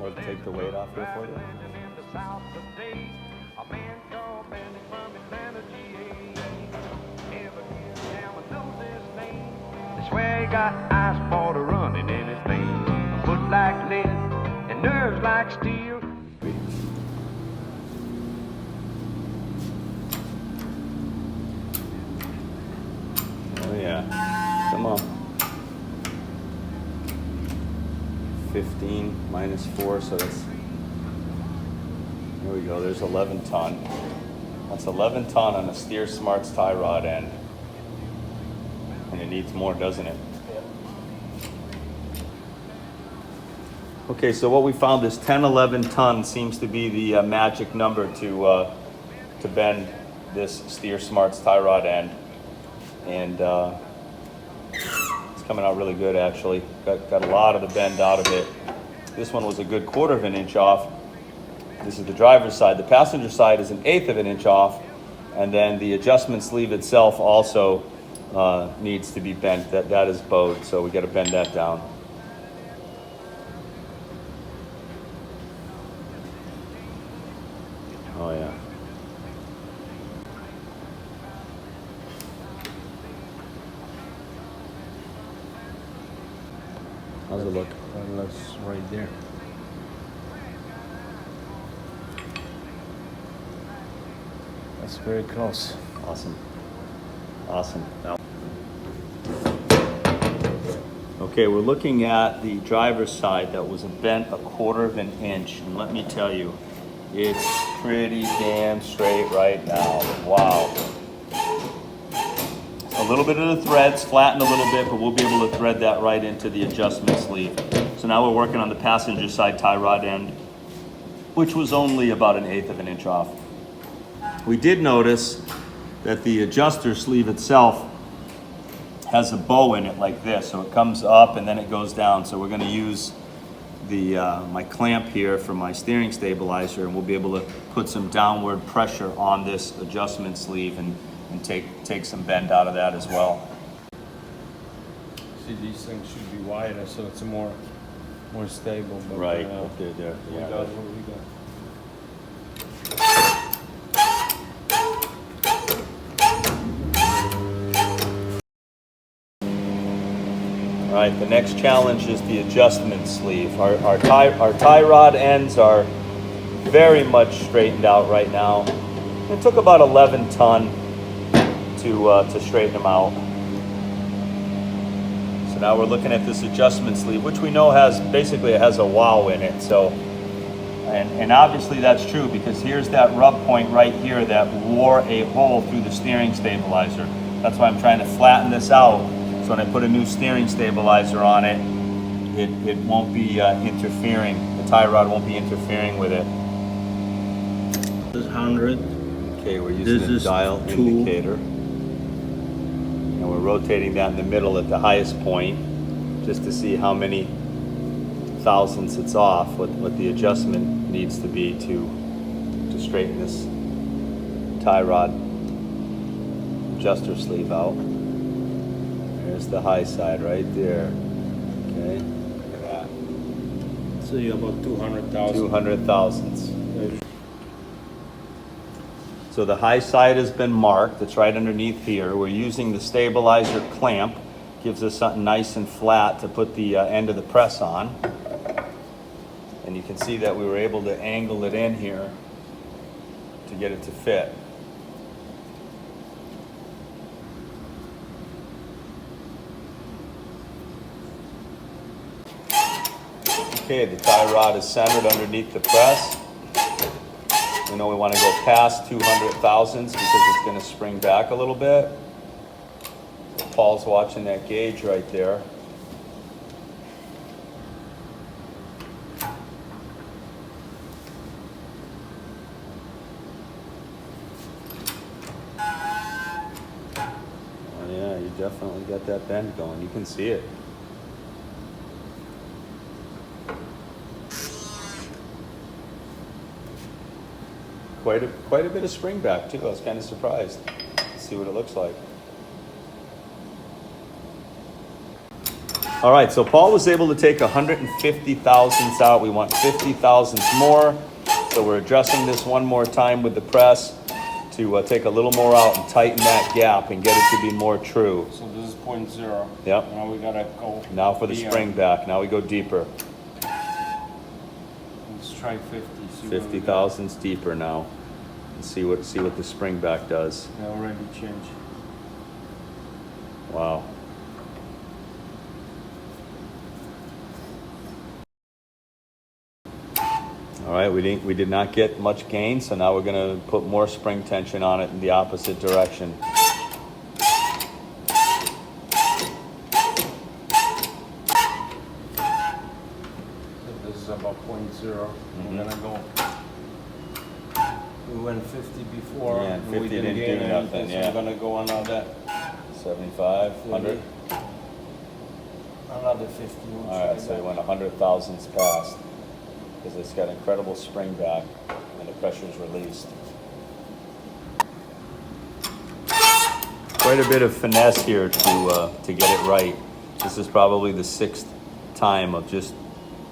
or take the weight off here for you. Swear he got ice water running in his veins, a foot like lead and nerves like steel. Oh yeah, come on. 15 minus 4, so that's, there we go, there's 11 ton. That's 11 ton on a Steer Smarts tie rod end. And it needs more, doesn't it? Okay, so what we found is 10, 11 ton seems to be the magic number to bend this Steer Smarts tie rod end. And it's coming out really good, actually. Got a lot of the bend out of it. This one was a good 1/4 of an inch off. This is the driver's side. The passenger side is 1/8 of an inch off. And then the adjustment sleeve itself also needs to be bent. That is bowed, so we got to bend that down. Oh yeah. How's it look? That looks right there. That's very close. Awesome. Awesome. Now, okay, we're looking at the driver's side that was bent a 1/4 of an inch, and let me tell you, it's pretty damn straight right now. Wow. A little bit of the threads flattened a little bit, but we'll be able to thread that right into the adjustment sleeve. So now we're working on the passenger side tie rod end, which was only about 1/8 of an inch off. We did notice that the adjuster sleeve itself has a bow in it like this, so it comes up and then it goes down. So we're going to use the my clamp here for my steering stabilizer, and we'll be able to put some downward pressure on this adjustment sleeve and take some bend out of that as well. See, these things should be wider, so it's more stable. But, Right, there, We yeah. got what we got. All right, the next challenge is the adjustment sleeve. Our tie rod ends are very much straightened out right now. It took about 11 ton to straighten them out. So now we're looking at this adjustment sleeve, which we know basically it has a wow in it. So, and obviously that's true, because here's that rub point right here that wore a hole through the steering stabilizer. That's why I'm trying to flatten this out. So when I put a new steering stabilizer on it, it won't be interfering. The tie rod won't be interfering with it. This is 100. Okay, we're using This a is dial 2. indicator. And we're rotating that in the middle at the highest point, just to see how many thousandths it's off, what the adjustment needs to be to straighten this tie rod adjuster sleeve out. There's the high side right there. Okay, look at that. So you about 200,000. 200 thousandths. So the high side has been marked. It's right underneath here. We're using the stabilizer clamp. Gives us something nice and flat to put the end of the press on. And you can see that we were able to angle it in here to get it to fit. Okay, the tie rod is centered underneath the press. We know we want to go past 200 thousandths because it's going to spring back a little bit. Paul's watching that gauge right there. Oh yeah, you definitely got that bend going. You can see it. Quite a bit of spring back too. I was kind of surprised. Let's see what it looks like. All right, so Paul was able to take 150 thousandths out. We want 50 thousandths more. So we're adjusting this one more time with the press to take a little more out and tighten that gap and get it to be more true. So this is 0.0. Yep. Now we gotta go. Now for the beyond. spring back. Now we go deeper. Let's try 50. See what we 50 got. thousandths deeper now. And see what the spring back does. They already changed. Wow. All right, we did not get much gain, so now we're gonna put more spring tension on it in the opposite direction. This is about 0.0. Mhm. We're gonna go. We went 50 before. Yeah, and 50 we didn't gain do anything, nothing, so yeah. we're gonna go another 75, 100. 50. Another 50. We'll All try right, so that. we went 100 thousandths past because it's got incredible spring back and the pressure's released. Quite a bit of finesse here to get it right. This is probably the 6th time of just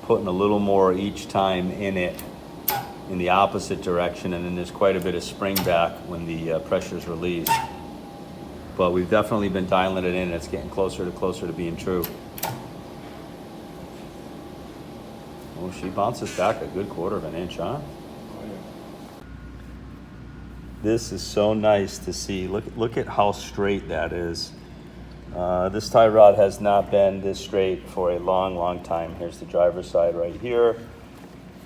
putting a little more each time in it in the opposite direction, and then there's quite a bit of spring back when the pressure's released. But we've definitely been dialing it in. It's getting closer to being true. Oh, she bounces back a good 1/4 inch, huh? Oh, yeah. This is so nice to see. Look at how straight that is. This tie rod has not been this straight for a long time. Here's the driver's side right here.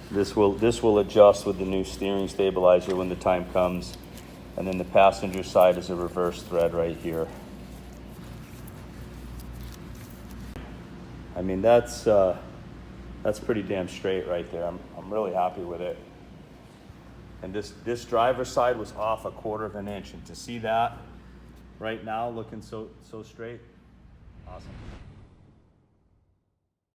This will adjust with the new steering stabilizer when the time comes. And then the passenger side is a reverse thread right here. I mean, that's pretty damn straight right there. I'm really happy with it. And this driver's side was off a 1/4 inch, and to see that right now looking so straight, awesome.